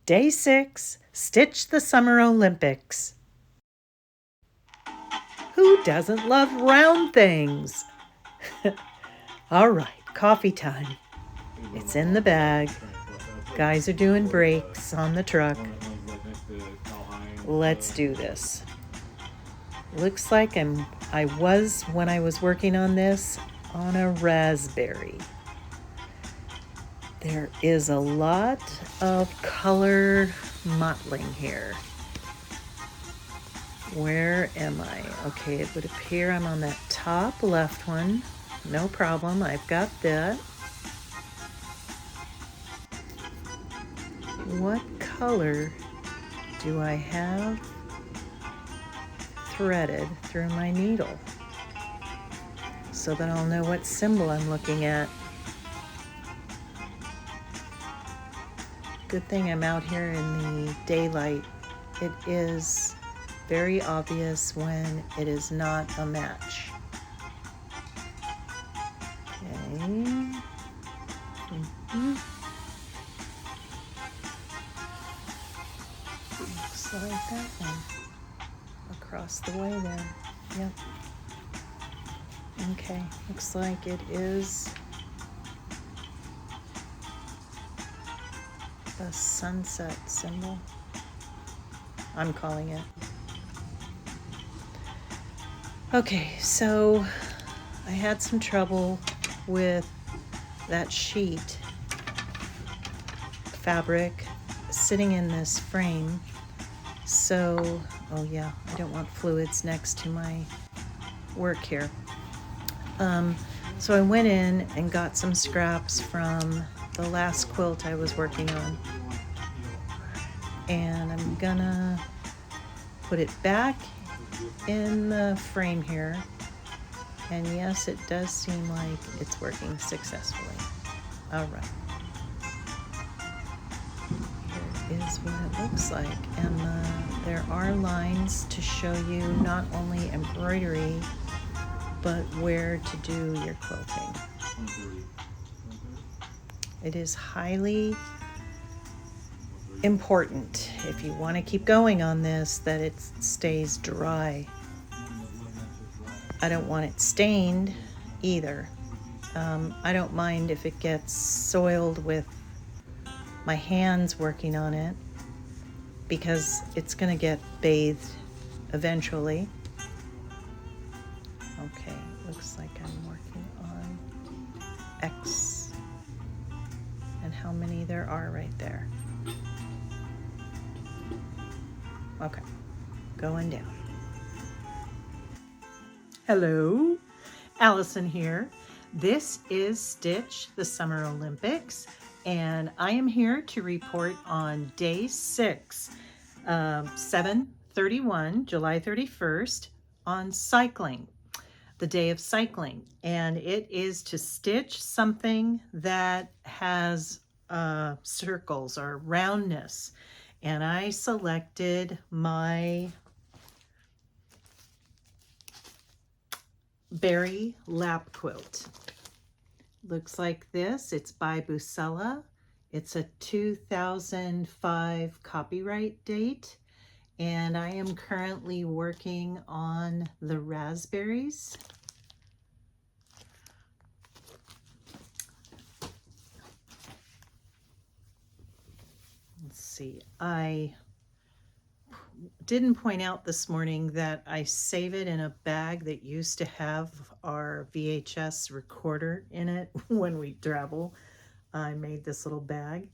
Day 6, Stitch the Summer Olympics. Who doesn't love round things? All right, coffee time. It's in the bag. Guys are doing breaks on the truck. Let's do this. Looks like I was, when I was working on this, on a raspberry. There is a lot of color mottling here. Where am I? Okay, it would appear I'm on that top left one. No problem, I've got that. What color do I have threaded through my needle so that I'll know what symbol I'm looking at? Good thing I'm out here in the daylight. It is very obvious when it is not a match. Okay. Looks like that one. Across the way there. Yep. Okay, looks like it is the sunset symbol. I'm calling it. Okay, so I had some trouble with that sheet fabric sitting in this frame. So, oh yeah, I don't want fluids next to my work here. So I went in and got some scraps from the last quilt I was working on. And I'm gonna put it back in the frame here. And yes, it does seem like it's working successfully. All right. Here is what it looks like. And there are lines to show you not only embroidery, but where to do your quilting. It is highly important, if you want to keep going on this, that it stays dry. I don't want it stained either. I don't mind if it gets soiled with my hands working on it, because it's going to get bathed eventually. Okay, looks like I'm working on X and how many there are right there. Okay, going down. Hello, Allison here. This is Stitch the Summer Olympics, and I am here to report on day 6, 7/31, July 31st, on cycling, the day of cycling. And it is to stitch something that has circles or roundness. And I selected my berry lap quilt. Looks like this. It's by Buscella. It's a 2005 copyright date, and I am currently working on the raspberries. Let's see, I didn't point out this morning that I save it in a bag that used to have our VHS recorder in it when we travel. I made this little bag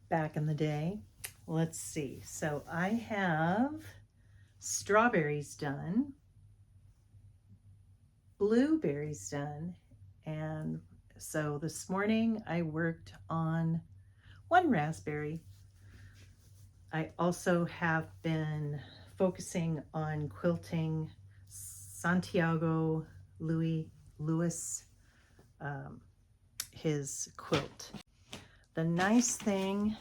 back in the day. Let's see. So I have strawberries done, blueberries done, and so this morning I worked on one raspberry. I also have been focusing on quilting Santiago Louis, his quilt. The nice thing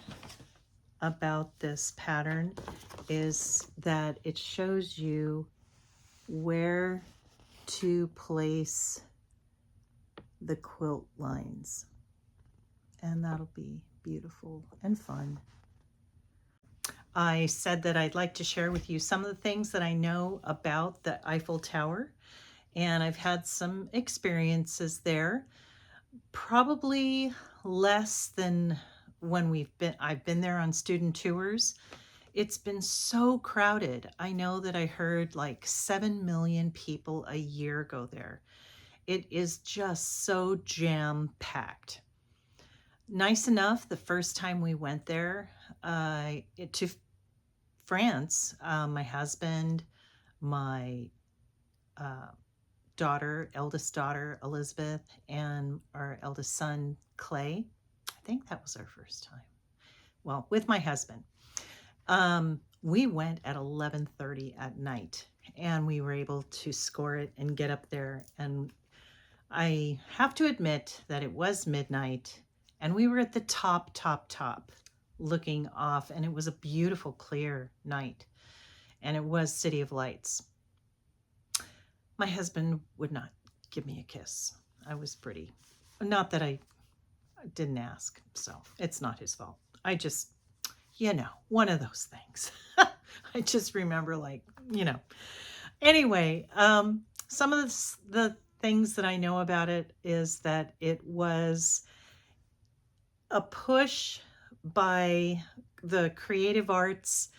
about this pattern is that it shows you where to place the quilt lines, and that'll be beautiful and fun. I said that I'd like to share with you some of the things that I know about the Eiffel Tower, and I've had some experiences there. Probably less than when I've been there on student tours. It's been so crowded. I know that I heard like 7 million people a year go there. It is just so jam-packed. Nice enough, the first time we went there to France, my husband, my uh, eldest daughter, Elizabeth, and our eldest son, Clay. I think that was our first time. Well, with my husband. We went at 11:30 at night, and we were able to score it and get up there. And I have to admit that it was midnight, and we were at the top, looking off, and it was a beautiful, clear night, and it was City of Lights. My husband would not give me a kiss. I was pretty. Not that I didn't ask, so it's not his fault. I just, one of those things. I just remember, like, Anyway, some of the things that I know about it is that it was a push by the creative arts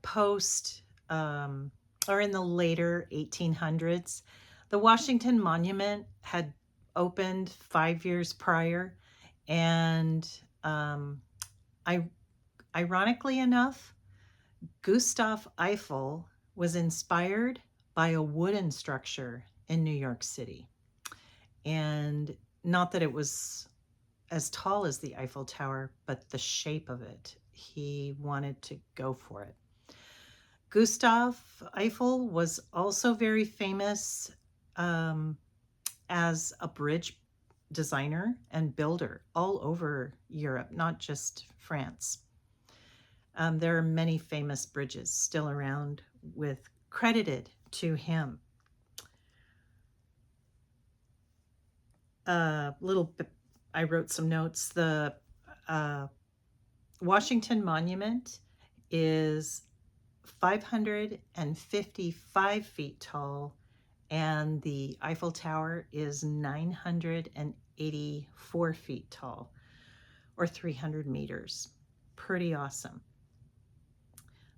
post or in the later 1800s. The Washington Monument had opened 5 years prior, and ironically enough, Gustav Eiffel was inspired by a wooden structure in New York City. And not that it was as tall as the Eiffel Tower, but the shape of it. He wanted to go for it. Gustav Eiffel was also very famous as a bridge designer and builder all over Europe, not just France. There are many famous bridges still around with credited to him. I wrote some notes. The Washington Monument is 555 feet tall, and the Eiffel Tower is 984 feet tall, or 300 meters. Pretty awesome.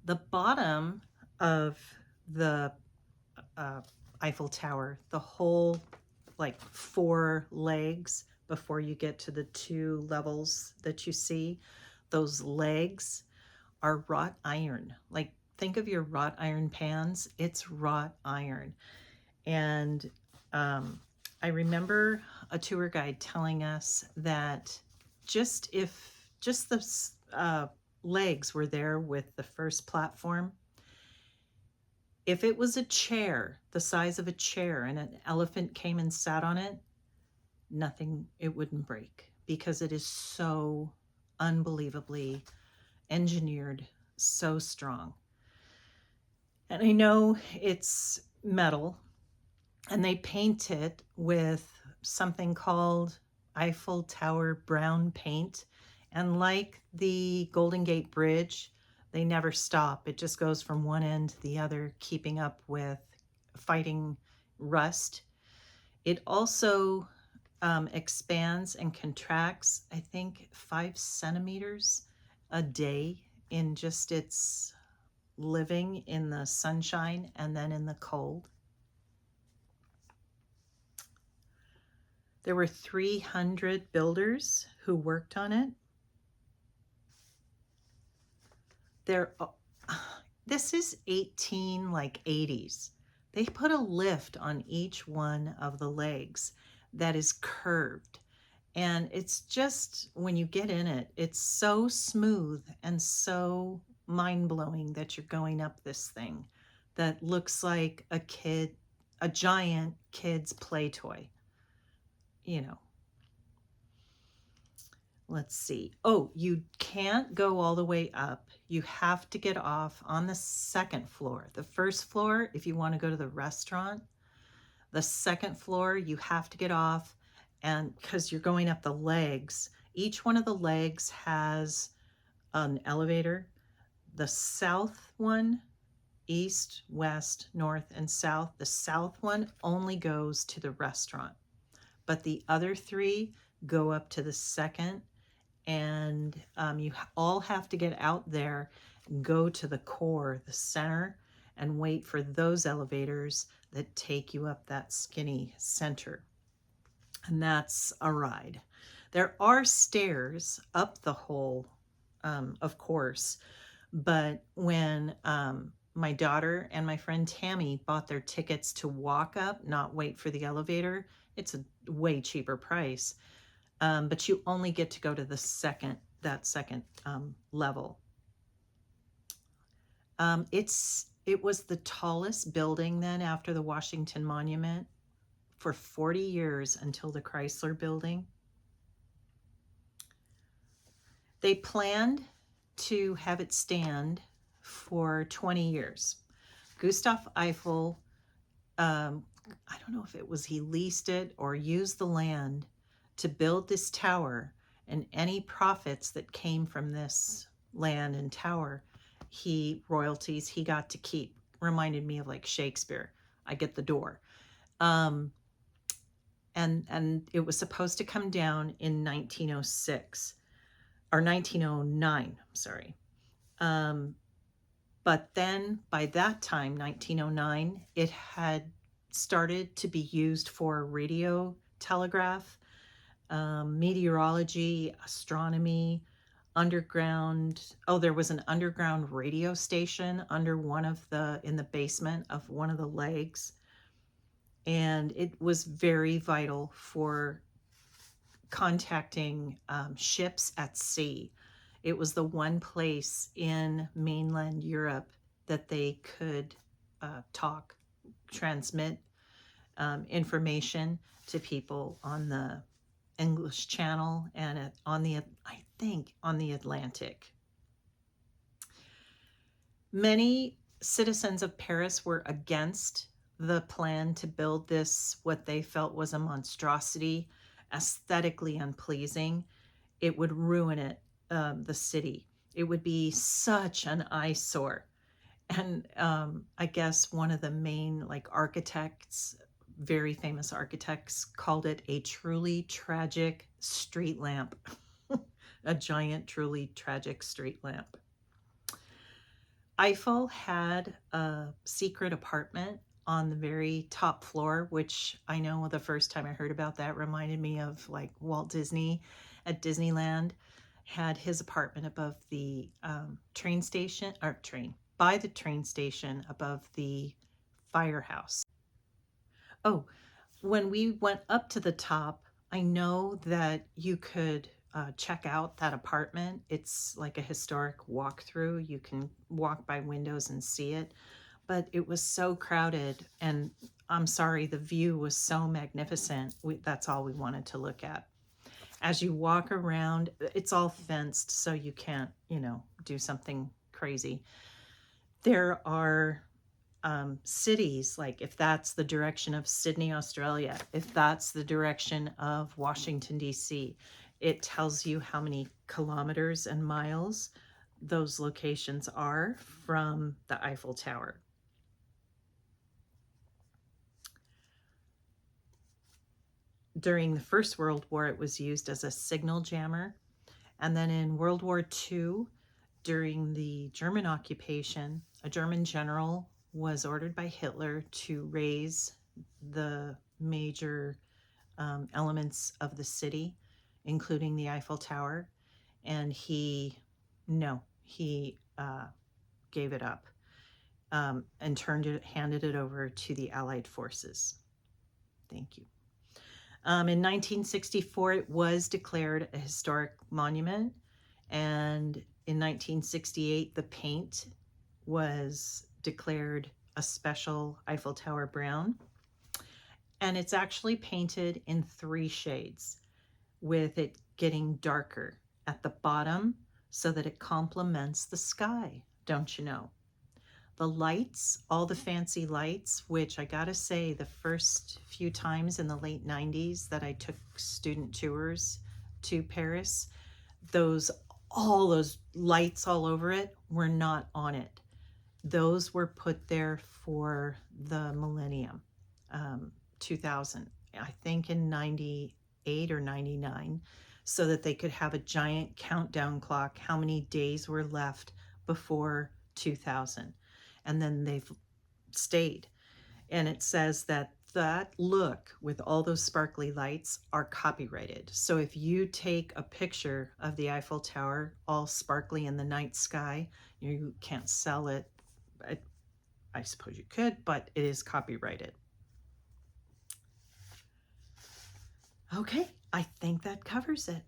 The bottom of the Eiffel Tower, the whole like 4 legs before you get to the 2 levels that you see, those legs are wrought iron. Like, think of your wrought iron pans. It's wrought iron. And I remember a tour guide telling us that just the legs were there with the first platform, if it was a chair, the size of a chair, and an elephant came and sat on it, it wouldn't break, because it is so unbelievably engineered, so strong. And I know it's metal, and they paint it with something called Eiffel Tower brown paint. And like the Golden Gate Bridge, they never stop. It just goes from one end to the other, keeping up with fighting rust. It also expands and contracts, I think, 5 centimeters a day in just its living in the sunshine and then in the cold. There were 300 builders who worked on it. This is 80s. They put a lift on each one of the legs that is curved. And it's just, when you get in it, it's so smooth and so mind-blowing that you're going up this thing that looks like a giant kid's play toy. Let's see. Oh, you can't go all the way up. You have to get off on the second floor. The first floor, if you want to go to the restaurant. The second floor, you have to get off, and because you're going up the legs, each one of the legs has an elevator The south one, east, west, north, and south, the south one only goes to the restaurant, but the other three go up to the second, and you all have to get out there, go to the core, the center, and wait for those elevators that take you up that skinny center. And that's a ride. There are stairs up the whole, of course, but when my daughter and my friend Tammy bought their tickets to walk up, not wait for the elevator, it's a way cheaper price. But you only get to go to the second level. It was the tallest building then after the Washington Monument for 40 years until the Chrysler Building. They planned to have it stand for 20 years. Gustav Eiffel, I don't know if it was he leased it or used the land to build this tower, and any profits that came from this land and tower, royalties he got to keep. Reminded me of like Shakespeare. I get the door. And it was supposed to come down in 1906 or 1909, sorry. But then by that time, 1909, it had started to be used for radio telegraph, meteorology, astronomy, underground. Oh, there was an underground radio station under in the basement of one of the legs. And it was very vital for contacting ships at sea. It was the one place in mainland Europe that they could transmit information to people on the English Channel and on the Atlantic. Many citizens of Paris were against the plan to build this, what they felt was a monstrosity, aesthetically unpleasing. It would ruin it, the city. It would be such an eyesore. And I guess one of the main architects, very famous architects, called it a truly tragic street lamp. A giant, truly tragic street lamp. Eiffel had a secret apartment on the very top floor, which I know the first time I heard about that reminded me of Walt Disney at Disneyland. Had his apartment above the train station, by the train station above the firehouse. Oh, when we went up to the top, I know that you could check out that apartment. It's like a historic walkthrough. You can walk by windows and see it, but it was so crowded, and I'm sorry, the view was so magnificent. That's all we wanted to look at. As you walk around, it's all fenced, so you can't, do something crazy. There are cities, like if that's the direction of Sydney, Australia, if that's the direction of Washington, D.C., it tells you how many kilometers and miles those locations are from the Eiffel Tower. During the First World War, it was used as a signal jammer. And then in World War II, during the German occupation, a German general was ordered by Hitler to raise the major elements of the city, including the Eiffel Tower, and he gave it up and handed it over to the Allied forces. Thank you. In 1964, it was declared a historic monument, and in 1968, the paint was declared a special Eiffel Tower brown. And it's actually painted in 3 shades, with it getting darker at the bottom so that it complements the sky, don't you know? The lights, all the fancy lights, which I gotta say, the first few times in the late 90s that I took student tours to Paris, all those lights all over it were not on it. Those were put there for the millennium, 2000, I think in 98 or 99, so that they could have a giant countdown clock, how many days were left before 2000. And then they've stayed. And it says that that look with all those sparkly lights are copyrighted. So if you take a picture of the Eiffel Tower all sparkly in the night sky, you can't sell it. I suppose you could, but it is copyrighted. Okay, I think that covers it.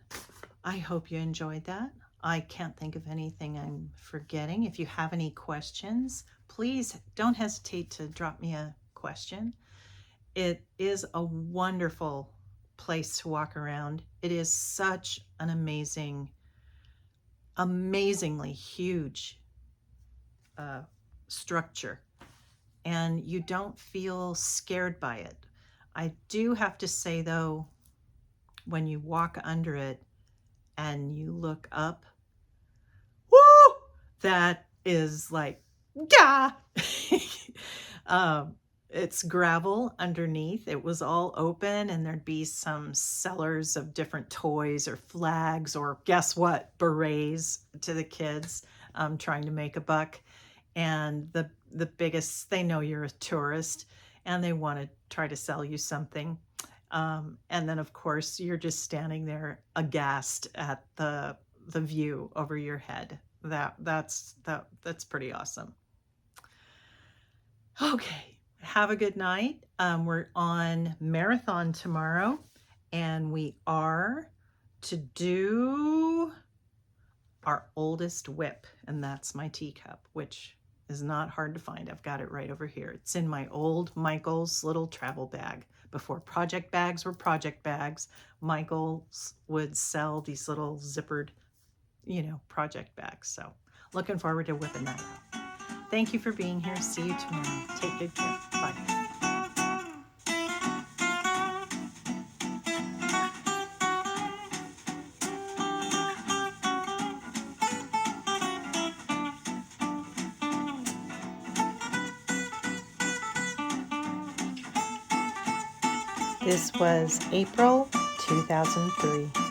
I hope you enjoyed that. I can't think of anything I'm forgetting. If you have any questions, please don't hesitate to drop me a question. It is a wonderful place to walk around. It is such an amazingly huge structure, and you don't feel scared by it. I do have to say, though, when you walk under it and you look up, woo, that is like, yeah. It's gravel underneath. It was all open, and there'd be some sellers of different toys or flags or, guess what, berets to the kids, trying to make a buck. And the biggest, they know you're a tourist and they want to try to sell you something. And then of course you're just standing there aghast at the view over your head. That's pretty awesome. Okay, have a good night. We're on marathon tomorrow, and we are to do our oldest whip, and that's my teacup, which is not hard to find. I've got it right over here. It's in my old Michael's little travel bag. Before project bags were project bags, Michael's would sell these little zippered, project bags. So looking forward to whipping that out. Thank you for being here. See you tomorrow. Take good care. Bye. This was April 2003.